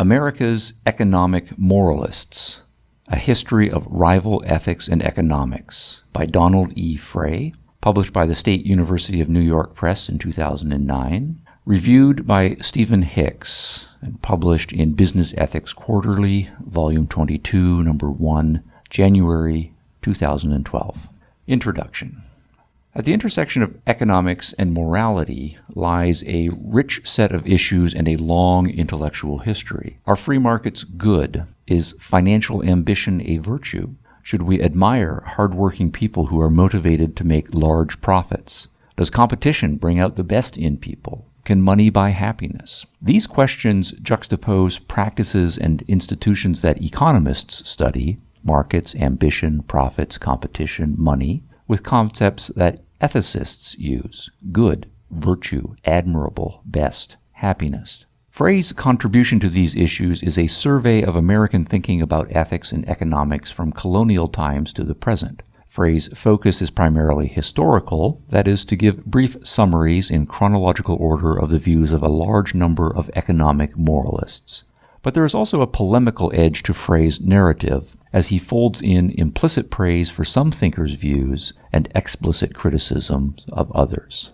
America's Economic Moralists, A History of Rival Ethics and Economics by Donald E. Frey, published by the State University of New York Press in 2009, reviewed by Stephen Hicks, and published in Business Ethics Quarterly, Volume 22, Number 1, January 2012. Introduction. At the intersection of economics and morality lies a rich set of issues and a long intellectual history. Are free markets good? Is financial ambition a virtue? Should we admire hardworking people who are motivated to make large profits? Does competition bring out the best in people? Can money buy happiness? These questions juxtapose practices and institutions that economists study, markets, ambition, profits, competition, money, with concepts that ethicists use: good, virtue, admirable, best, happiness. Frey's contribution to these issues is a survey of American thinking about ethics and economics from colonial times to the present. Frey's focus is primarily historical, that is, to give brief summaries in chronological order of the views of a large number of economic moralists. But there is also a polemical edge to Frey's narrative, as he folds in implicit praise for some thinkers' views and explicit criticism of others.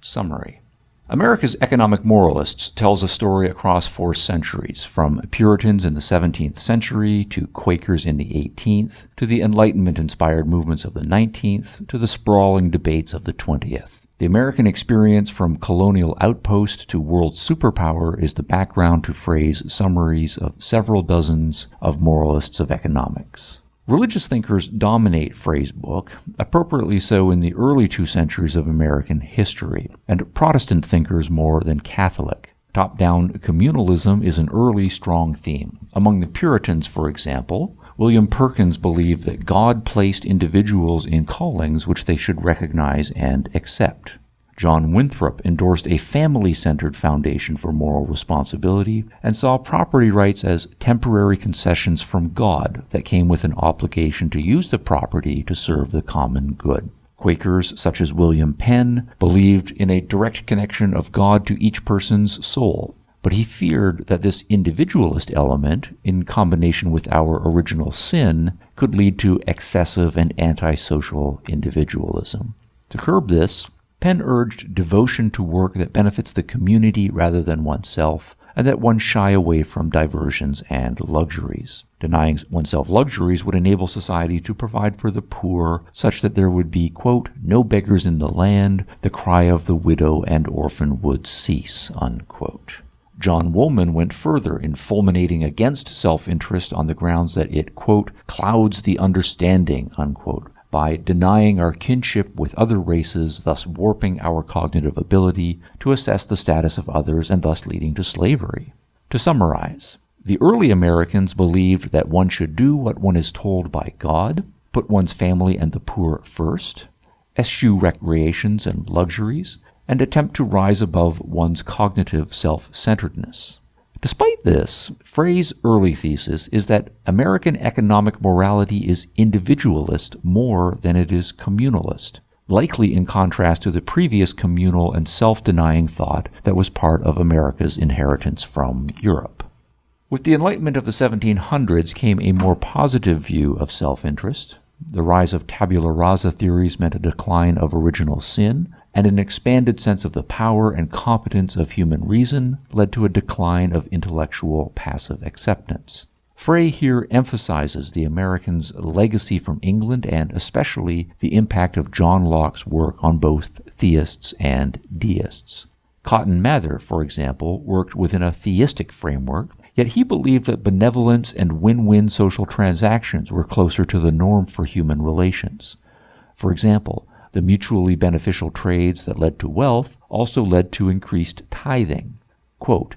Summary. America's Economic Moralists tells a story across 4 centuries, from Puritans in the 17th century to Quakers in the 18th, to the Enlightenment-inspired movements of the 19th, to the sprawling debates of the 20th. The American experience from colonial outpost to world superpower is the background to Frey's summaries of several dozens of moralists of economics. Religious thinkers dominate Frey's book, appropriately so in the early 2 centuries of American history, and Protestant thinkers more than Catholic. Top-down communalism is an early strong theme. Among the Puritans, for example, William Perkins believed that God placed individuals in callings which they should recognize and accept. John Winthrop endorsed a family-centered foundation for moral responsibility and saw property rights as temporary concessions from God that came with an obligation to use the property to serve the common good. Quakers such as William Penn believed in a direct connection of God to each person's soul, but he feared that this individualist element, in combination with our original sin, could lead to excessive and antisocial individualism. To curb this, Penn urged devotion to work that benefits the community rather than oneself, and that one shy away from diversions and luxuries. Denying oneself luxuries would enable society to provide for the poor, such that there would be, quote, no beggars in the land, the cry of the widow and orphan would cease, unquote. John Woolman went further in fulminating against self-interest on the grounds that it, quote, clouds the understanding, unquote, by denying our kinship with other races, thus warping our cognitive ability to assess the status of others and thus leading to slavery. To summarize, the early Americans believed that one should do what one is told by God, put one's family and the poor first, eschew recreations and luxuries, and attempt to rise above one's cognitive self-centeredness. Despite this, Frey's early thesis is that American economic morality is individualist more than it is communalist, likely in contrast to the previous communal and self-denying thought that was part of America's inheritance from Europe. With the Enlightenment of the 1700s came a more positive view of self-interest. The rise of tabula rasa theories meant a decline of original sin, and an expanded sense of the power and competence of human reason led to a decline of intellectual passive acceptance. Frey here emphasizes the Americans' legacy from England and especially the impact of John Locke's work on both theists and deists. Cotton Mather, for example, worked within a theistic framework, yet he believed that benevolence and win-win social transactions were closer to the norm for human relations. For example, the mutually beneficial trades that led to wealth also led to increased tithing. Quote,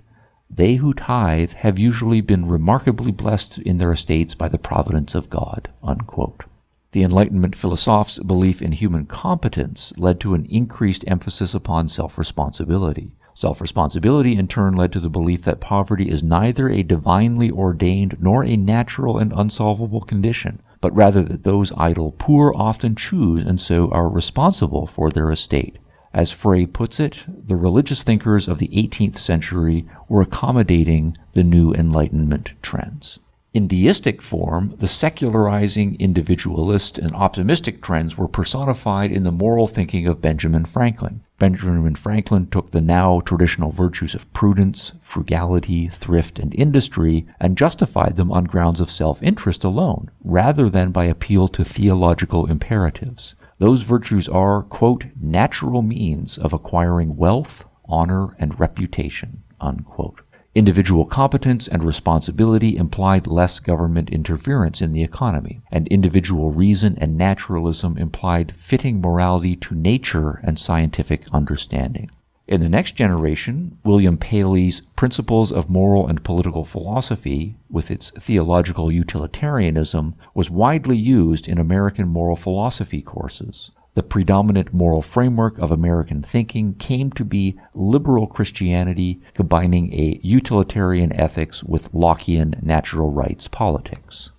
they who tithe have usually been remarkably blessed in their estates by the providence of God, unquote. The Enlightenment philosophers' belief in human competence led to an increased emphasis upon self-responsibility. Self-responsibility in turn led to the belief that poverty is neither a divinely ordained nor a natural and unsolvable condition, but rather that those idle poor often choose and so are responsible for their estate. As Frey puts it, the religious thinkers of the 18th century were accommodating the new Enlightenment trends. In deistic form, the secularizing, individualist, and optimistic trends were personified in the moral thinking of Benjamin Franklin. Benjamin Franklin took the now traditional virtues of prudence, frugality, thrift, and industry and justified them on grounds of self-interest alone, rather than by appeal to theological imperatives. Those virtues are, quote, natural means of acquiring wealth, honor, and reputation, unquote. Individual competence and responsibility implied less government interference in the economy, and individual reason and naturalism implied fitting morality to nature and scientific understanding. In the next generation, William Paley's Principles of Moral and Political Philosophy, with its theological utilitarianism, was widely used in American moral philosophy courses. The predominant moral framework of American thinking came to be liberal Christianity, combining a utilitarian ethics with Lockean natural rights politics.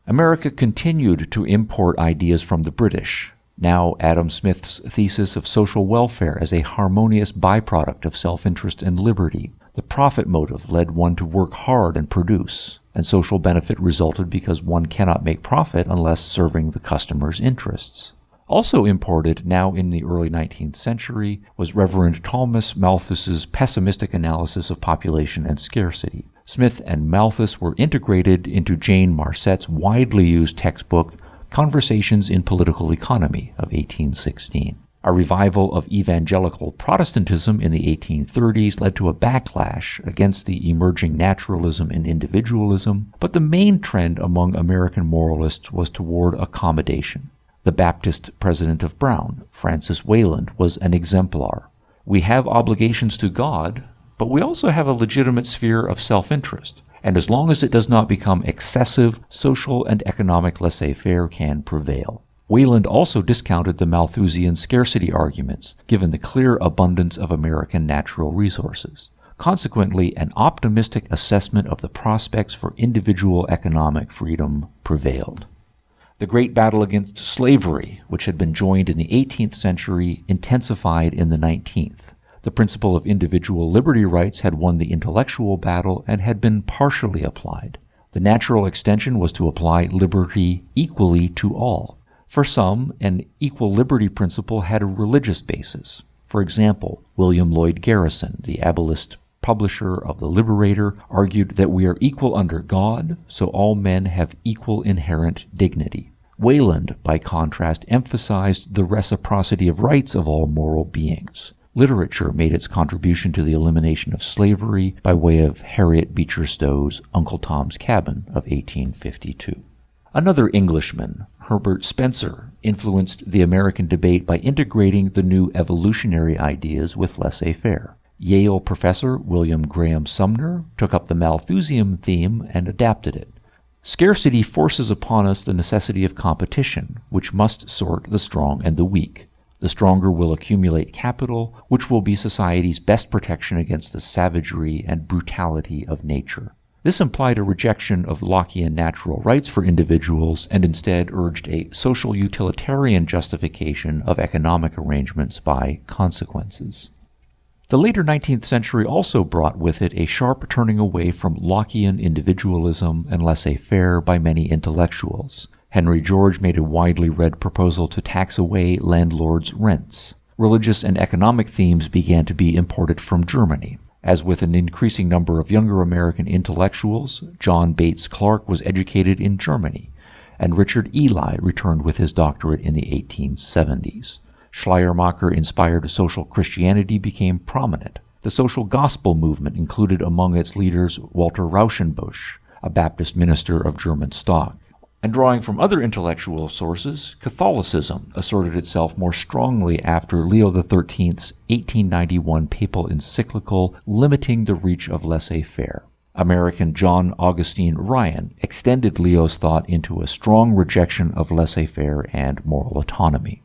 America continued to import ideas from the British. Now Adam Smith's thesis of social welfare as a harmonious byproduct of self-interest and liberty. The profit motive led one to work hard and produce, and social benefit resulted because one cannot make profit unless serving the customer's interests. Also imported now in the early 19th century was Reverend Thomas Malthus's pessimistic analysis of population and scarcity. Smith and Malthus were integrated into Jane Marcet's widely used textbook Conversations in Political Economy of 1816. A revival of evangelical Protestantism in the 1830s led to a backlash against the emerging naturalism and individualism, but the main trend among American moralists was toward accommodation. The Baptist president of Brown, Francis Wayland, was an exemplar. We have obligations to God, but we also have a legitimate sphere of self-interest, and as long as it does not become excessive, social and economic laissez-faire can prevail. Wayland also discounted the Malthusian scarcity arguments, given the clear abundance of American natural resources. Consequently, an optimistic assessment of the prospects for individual economic freedom prevailed. The great battle against slavery, which had been joined in the 18th century, intensified in the 19th. The principle of individual liberty rights had won the intellectual battle and had been partially applied. The natural extension was to apply liberty equally to all. For some, an equal liberty principle had a religious basis. For example, William Lloyd Garrison, the abolitionist publisher of The Liberator, argued that we are equal under God, so all men have equal inherent dignity. Wayland, by contrast, emphasized the reciprocity of rights of all moral beings. Literature made its contribution to the elimination of slavery by way of Harriet Beecher Stowe's Uncle Tom's Cabin of 1852. Another Englishman, Herbert Spencer, influenced the American debate by integrating the new evolutionary ideas with laissez-faire. Yale professor William Graham Sumner took up the Malthusian theme and adapted it. Scarcity forces upon us the necessity of competition, which must sort the strong and the weak. The stronger will accumulate capital, which will be society's best protection against the savagery and brutality of nature. This implied a rejection of Lockean natural rights for individuals and instead urged a social utilitarian justification of economic arrangements by consequences. The later 19th century also brought with it a sharp turning away from Lockean individualism and laissez-faire by many intellectuals. Henry George made a widely read proposal to tax away landlords' rents. Religious and economic themes began to be imported from Germany. As with an increasing number of younger American intellectuals, John Bates Clark was educated in Germany, and Richard Ely returned with his doctorate in the 1870s. Schleiermacher-inspired social Christianity became prominent. The social gospel movement included among its leaders Walter Rauschenbusch, a Baptist minister of German stock. And drawing from other intellectual sources, Catholicism asserted itself more strongly after Leo XIII's 1891 papal encyclical limiting the reach of laissez-faire. American John Augustine Ryan extended Leo's thought into a strong rejection of laissez-faire and moral autonomy.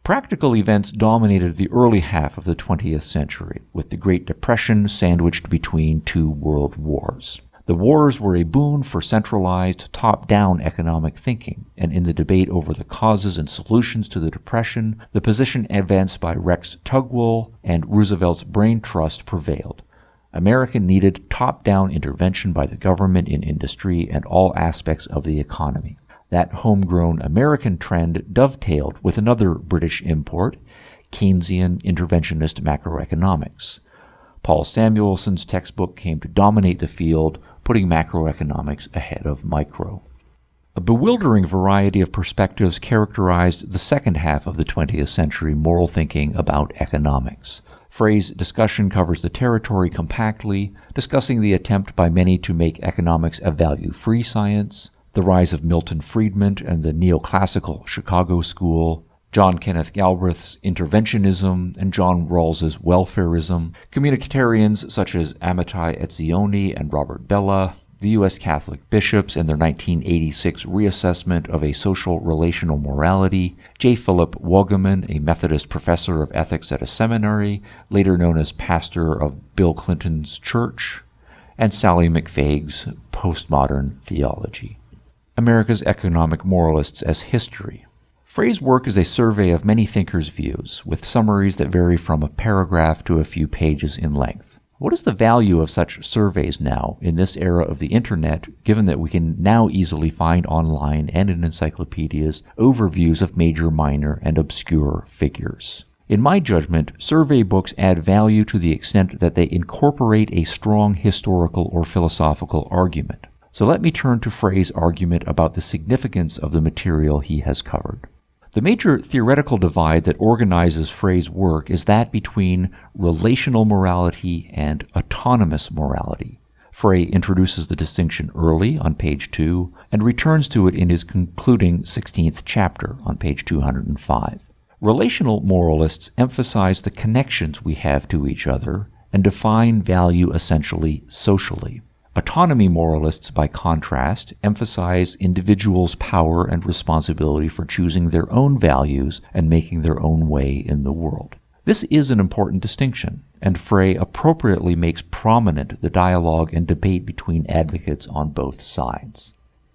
Practical events dominated the early half of the 20th century, with the Great Depression sandwiched between two world wars. The wars were a boon for centralized, top-down economic thinking, and in the debate over the causes and solutions to the Depression, the position advanced by Rex Tugwell and Roosevelt's Brain Trust prevailed. America needed top-down intervention by the government in industry and all aspects of the economy. That homegrown American trend dovetailed with another British import, Keynesian interventionist macroeconomics. Paul Samuelson's textbook came to dominate the field, putting macroeconomics ahead of micro. A bewildering variety of perspectives characterized the second half of the 20th century moral thinking about economics. Frey's discussion covers the territory compactly, discussing the attempt by many to make economics a value-free science, the rise of Milton Friedman and the neoclassical Chicago School, John Kenneth Galbraith's interventionism and John Rawls's welfarism, communitarians such as Amitai Etzioni and Robert Bellah, the U.S. Catholic bishops and their 1986 reassessment of a social relational morality, J. Philip Woggeman, a Methodist professor of ethics at a seminary, later known as pastor of Bill Clinton's church, and Sally McFaig's postmodern theology. America's Economic Moralists as History. Frey's work is a survey of many thinkers' views, with summaries that vary from a paragraph to a few pages in length. What is the value of such surveys now, in this era of the Internet, given that we can now easily find online and in encyclopedias overviews of major, minor, and obscure figures? In my judgment, survey books add value to the extent that they incorporate a strong historical or philosophical argument. So let me turn to Frey's argument about the significance of the material he has covered. The major theoretical divide that organizes Frey's work is that between relational morality and autonomous morality. Frey introduces the distinction early on page 2 and returns to it in his concluding 16th chapter on page 205. Relational moralists emphasize the connections we have to each other and define value essentially socially. Autonomy moralists, by contrast, emphasize individuals' power and responsibility for choosing their own values and making their own way in the world. This is an important distinction, and Frey appropriately makes prominent the dialogue and debate between advocates on both sides.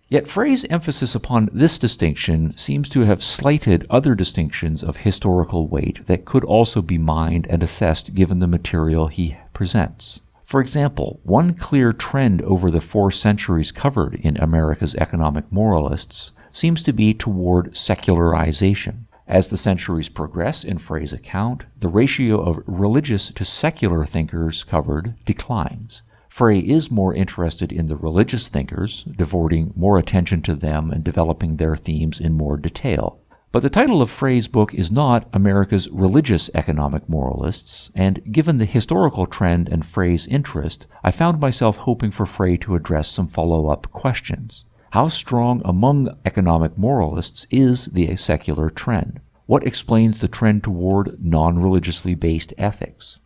Yet Frey's emphasis upon this distinction seems to have slighted other distinctions of historical weight that could also be mined and assessed given the material he presents. For example, one clear trend over the 4 centuries covered in America's Economic Moralists seems to be toward secularization. As the centuries progress, in Frey's account, the ratio of religious to secular thinkers covered declines. Frey is more interested in the religious thinkers, devoting more attention to them and developing their themes in more detail. But the title of Frey's book is not America's Religious Economic Moralists, and given the historical trend and Frey's interest, I found myself hoping for Frey to address some follow-up questions. How strong among economic moralists is the secular trend? What explains the trend toward non-religiously based ethics?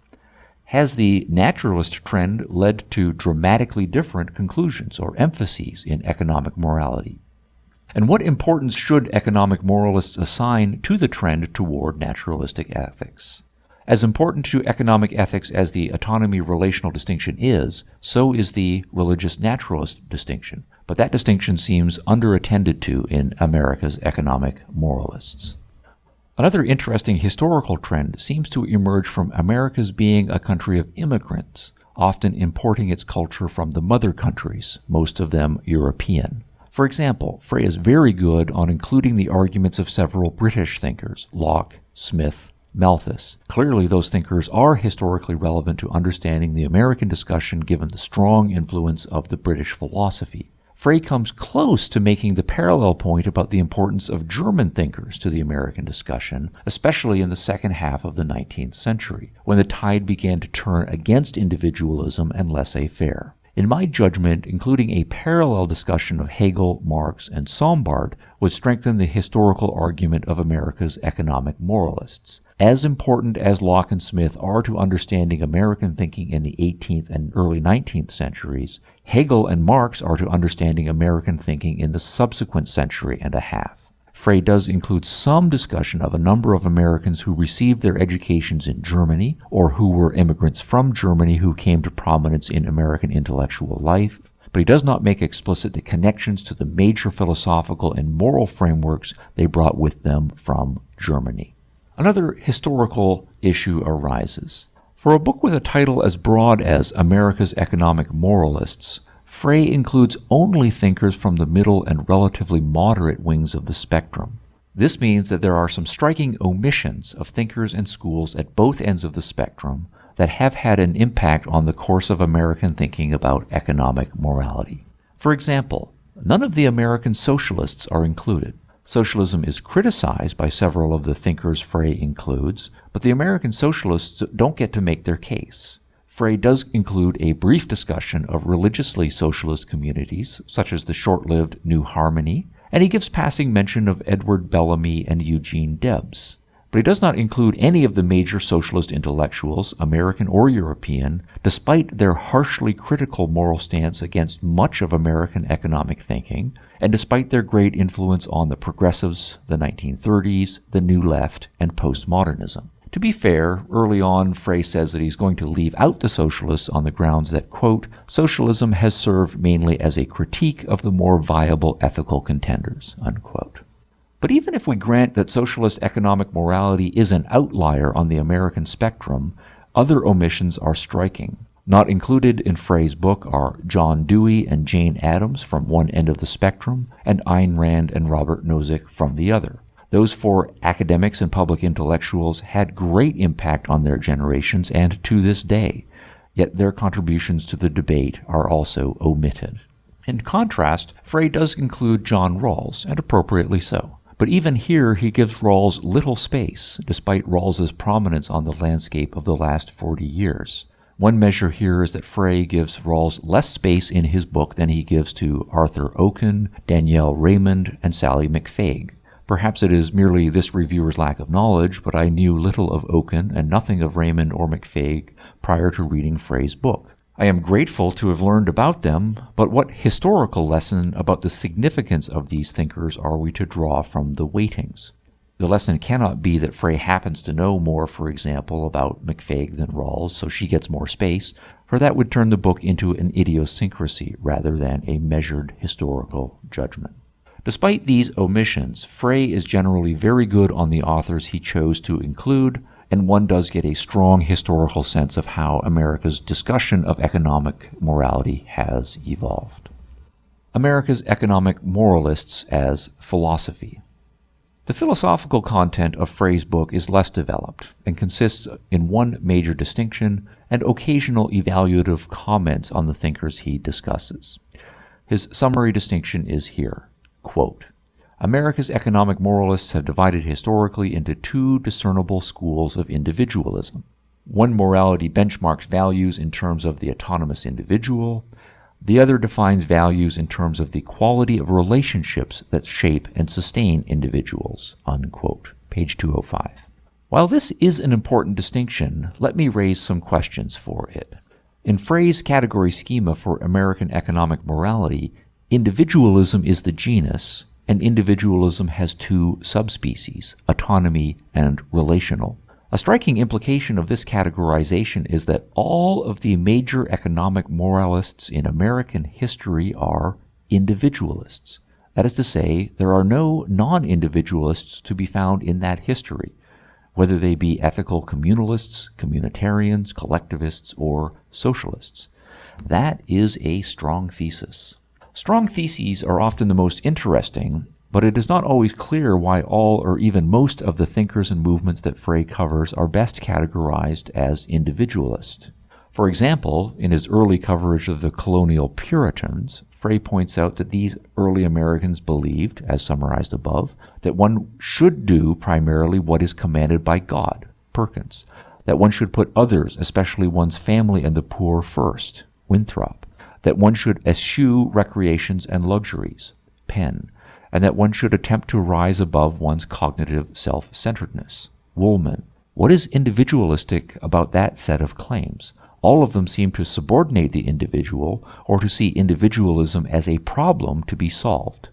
Has the naturalist trend led to dramatically different conclusions or emphases in economic morality? And what importance should economic moralists assign to the trend toward naturalistic ethics? As important to economic ethics as the autonomy-relational distinction is, so is the religious-naturalist distinction. But that distinction seems underattended to in America's economic moralists. Another interesting historical trend seems to emerge from America's being a country of immigrants, often importing its culture from the mother countries, most of them European. For example, Frey is very good on including the arguments of several British thinkers, Locke, Smith, Malthus. Clearly, those thinkers are historically relevant to understanding the American discussion given the strong influence of the British philosophy. Frey comes close to making the parallel point about the importance of German thinkers to the American discussion, especially in the second half of the 19th century, when the tide began to turn against individualism and laissez-faire. In my judgment, including a parallel discussion of Hegel, Marx, and Sombart would strengthen the historical argument of America's economic moralists. As important as Locke and Smith are to understanding American thinking in the 18th and early 19th centuries, Hegel and Marx are to understanding American thinking in the subsequent century and a half. Frey does include some discussion of a number of Americans who received their educations in Germany, or who were immigrants from Germany who came to prominence in American intellectual life, but he does not make explicit the connections to the major philosophical and moral frameworks they brought with them from Germany. Another historical issue arises. For a book with a title as broad as America's Economic Moralists, Frey includes only thinkers from the middle and relatively moderate wings of the spectrum. This means that there are some striking omissions of thinkers and schools at both ends of the spectrum that have had an impact on the course of American thinking about economic morality. For example, none of the American socialists are included. Socialism is criticized by several of the thinkers Frey includes, but the American socialists don't get to make their case. Frey does include a brief discussion of religiously socialist communities, such as the short-lived New Harmony, and he gives passing mention of Edward Bellamy and Eugene Debs. But he does not include any of the major socialist intellectuals, American or European, despite their harshly critical moral stance against much of American economic thinking, and despite their great influence on the progressives, the 1930s, the New Left, and postmodernism. To be fair, early on, Frey says that he's going to leave out the socialists on the grounds that, quote, socialism has served mainly as a critique of the more viable ethical contenders, unquote. But even if we grant that socialist economic morality is an outlier on the American spectrum, other omissions are striking. Not included in Frey's book are John Dewey and Jane Addams from one end of the spectrum, and Ayn Rand and Robert Nozick from the other. Those four academics and public intellectuals had great impact on their generations and to this day, yet their contributions to the debate are also omitted. In contrast, Frey does include John Rawls, and appropriately so. But even here he gives Rawls little space, despite Rawls's prominence on the landscape of the last 40 years. One measure here is that Frey gives Rawls less space in his book than he gives to Arthur Oken, Danielle Raymond, and Sally McFague. Perhaps it is merely this reviewer's lack of knowledge, but I knew little of Oken and nothing of Raymond or McFague prior to reading Frey's book. I am grateful to have learned about them, but what historical lesson about the significance of these thinkers are we to draw from the weightings? The lesson cannot be that Frey happens to know more, for example, about McFague than Rawls, so she gets more space, for that would turn the book into an idiosyncrasy rather than a measured historical judgment. Despite these omissions, Frey is generally very good on the authors he chose to include, and one does get a strong historical sense of how America's discussion of economic morality has evolved. America's Economic Moralists as Philosophy. The philosophical content of Frey's book is less developed and consists in one major distinction and occasional evaluative comments on the thinkers he discusses. His summary distinction is here, quote, America's economic moralists have divided historically into two discernible schools of individualism. One morality benchmarks values in terms of the autonomous individual. The other defines values in terms of the quality of relationships that shape and sustain individuals, unquote. Page 205. While this is an important distinction, let me raise some questions for it. In Frey's category schema for American economic morality, individualism is the genus, and individualism has two subspecies, autonomy and relational. A striking implication of this categorization is that all of the major economic moralists in American history are individualists. That is to say, there are no non-individualists to be found in that history, whether they be ethical communalists, communitarians, collectivists, or socialists. That is a strong thesis. Strong theses are often the most interesting, but it is not always clear why all or even most of the thinkers and movements that Frey covers are best categorized as individualist. For example, in his early coverage of the colonial Puritans, Frey points out that these early Americans believed, as summarized above, that one should do primarily what is commanded by God, Perkins, that one should put others, especially one's family and the poor, first, Winthrop, that one should eschew recreations and luxuries, Penn, and that one should attempt to rise above one's cognitive self-centeredness, Woolman. What is individualistic about that set of claims? All of them seem to subordinate the individual or to see individualism as a problem to be solved.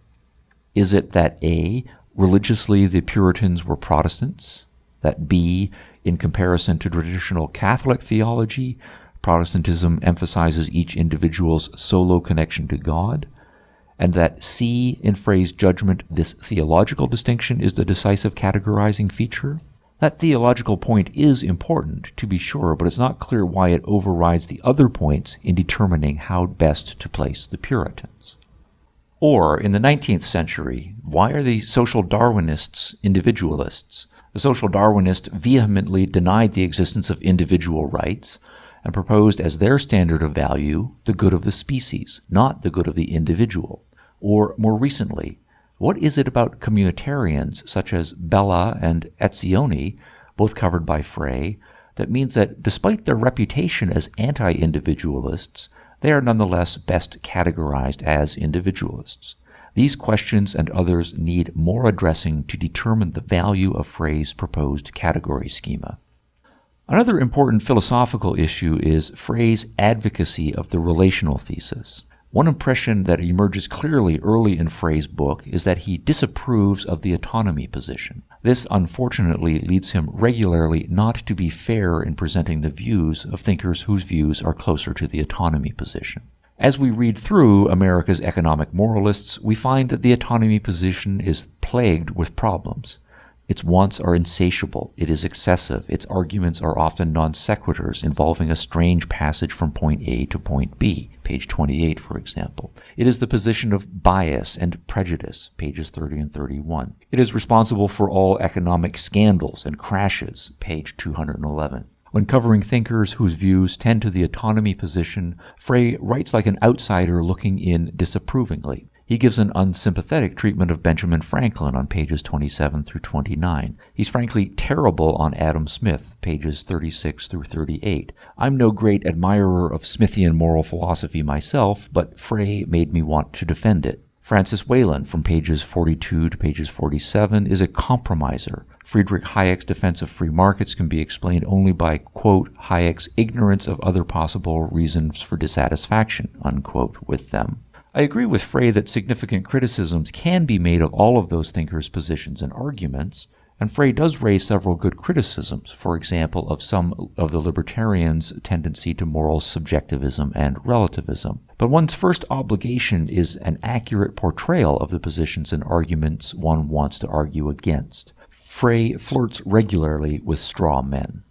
Is it that A, religiously the Puritans were Protestants, that B, in comparison to traditional Catholic theology, Protestantism emphasizes each individual's solo connection to God, and that C, in Frey's judgment, this theological distinction is the decisive categorizing feature. That theological point is important, to be sure, but it's not clear why it overrides the other points in determining how best to place the Puritans. Or, in the 19th century, why are the social Darwinists individualists? The social Darwinists vehemently denied the existence of individual rights and proposed as their standard of value the good of the species, not the good of the individual. Or, more recently, what is it about communitarians such as Bella and Etzioni, both covered by Frey, that means that despite their reputation as anti-individualists, they are nonetheless best categorized as individualists? These questions and others need more addressing to determine the value of Frey's proposed category schema. Another important philosophical issue is Frey's advocacy of the relational thesis. One impression that emerges clearly early in Frey's book is that he disapproves of the autonomy position. This, unfortunately, leads him regularly not to be fair in presenting the views of thinkers whose views are closer to the autonomy position. As we read through America's economic moralists, we find that the autonomy position is plagued with problems. Its wants are insatiable, it is excessive, its arguments are often non sequiturs involving a strange passage from point A to point B, page 28, for example. It is the position of bias and prejudice, pages 30 and 31. It is responsible for all economic scandals and crashes, page 211. When covering thinkers whose views tend to the autonomy position, Frey writes like an outsider looking in disapprovingly. He gives an unsympathetic treatment of Benjamin Franklin on pages 27 through 29. He's frankly terrible on Adam Smith, pages 36 through 38. I'm no great admirer of Smithian moral philosophy myself, but Frey made me want to defend it. Francis Wayland, from pages 42 to pages 47, is a compromiser. Friedrich Hayek's defense of free markets can be explained only by, quote, Hayek's ignorance of other possible reasons for dissatisfaction, unquote, with them. I agree with Frey that significant criticisms can be made of all of those thinkers' positions and arguments, and Frey does raise several good criticisms, for example, of some of the libertarians' tendency to moral subjectivism and relativism. But one's first obligation is an accurate portrayal of the positions and arguments one wants to argue against. Frey flirts regularly with straw men.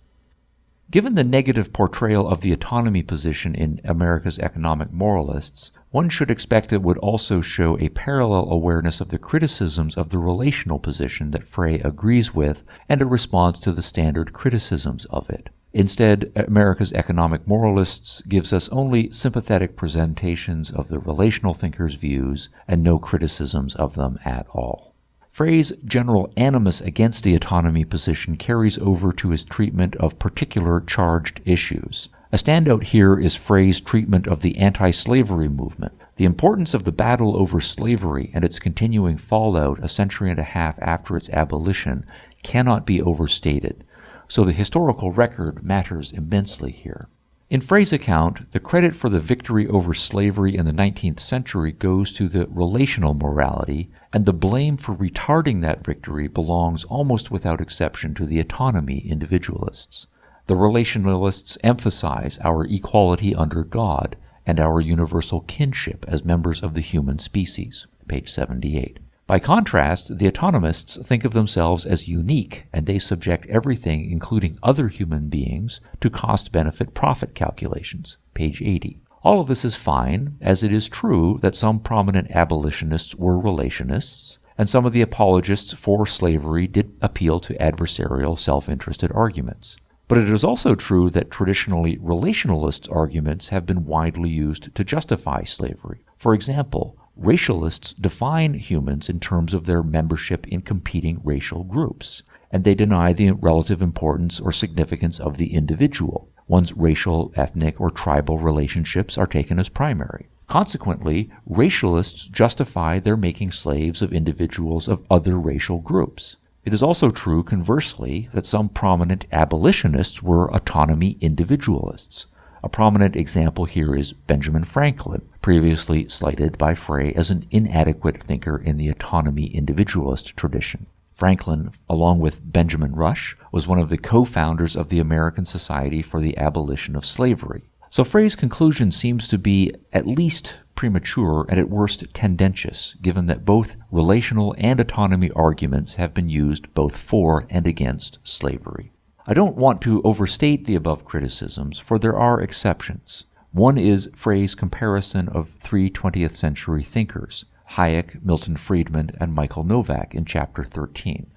Given the negative portrayal of the autonomy position in America's economic moralists, one should expect it would also show a parallel awareness of the criticisms of the relational position that Frey agrees with and a response to the standard criticisms of it. Instead, America's economic moralists gives us only sympathetic presentations of the relational thinkers' views and no criticisms of them at all. Frey's general animus against the autonomy position carries over to his treatment of particular charged issues. A standout here is Frey's treatment of the anti-slavery movement. The importance of the battle over slavery and its continuing fallout a century and a half after its abolition cannot be overstated, so the historical record matters immensely here. In Frey's account, the credit for the victory over slavery in the 19th century goes to the relational morality, and the blame for retarding that victory belongs almost without exception to the autonomy individualists. The relationalists emphasize our equality under God and our universal kinship as members of the human species, page 78. By contrast, the autonomists think of themselves as unique, and they subject everything, including other human beings, to cost-benefit-profit calculations, page 80. All of this is fine, as it is true that some prominent abolitionists were relationists, and some of the apologists for slavery did appeal to adversarial, self-interested arguments. But it is also true that traditionally relationalist arguments have been widely used to justify slavery. For example, racialists define humans in terms of their membership in competing racial groups, and they deny the relative importance or significance of the individual. One's racial, ethnic, or tribal relationships are taken as primary. Consequently, racialists justify their making slaves of individuals of other racial groups. It is also true, conversely, that some prominent abolitionists were autonomy individualists. A prominent example here is Benjamin Franklin, previously slighted by Frey as an inadequate thinker in the autonomy individualist tradition. Franklin, along with Benjamin Rush, was one of the co-founders of the American Society for the Abolition of Slavery. So Frey's conclusion seems to be at least premature and at worst tendentious, given that both relational and autonomy arguments have been used both for and against slavery. I don't want to overstate the above criticisms, for there are exceptions. One is Frey's comparison of three 20th century thinkers, Hayek, Milton Friedman, and Michael Novak, in Chapter 13.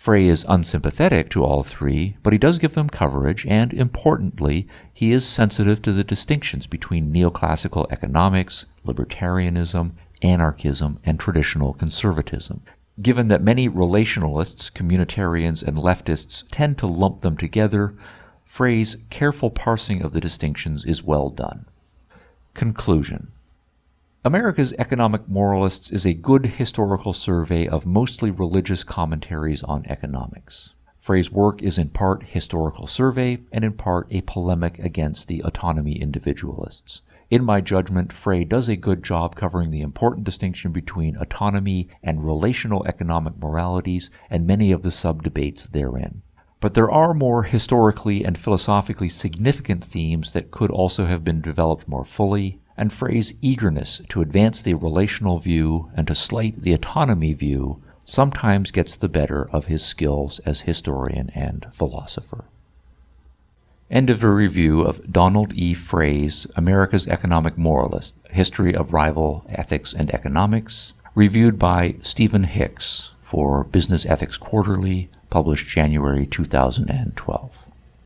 Frey is unsympathetic to all three, but he does give them coverage, and importantly, he is sensitive to the distinctions between neoclassical economics, libertarianism, anarchism, and traditional conservatism. Given that many relationalists, communitarians, and leftists tend to lump them together, Frey's careful parsing of the distinctions is well done. Conclusion. America's Economic Moralists is a good historical survey of mostly religious commentaries on economics. Frey's work is in part historical survey and in part a polemic against the autonomy individualists. In my judgment, Frey does a good job covering the important distinction between autonomy and relational economic moralities and many of the sub-debates therein. But there are more historically and philosophically significant themes that could also have been developed more fully, and Frey's eagerness to advance the relational view and to slight the autonomy view sometimes gets the better of his skills as historian and philosopher. End of a review of Donald E. Frey's America's Economic Moralist, History of Rival Ethics and Economics, reviewed by Stephen Hicks for Business Ethics Quarterly, published January 2012.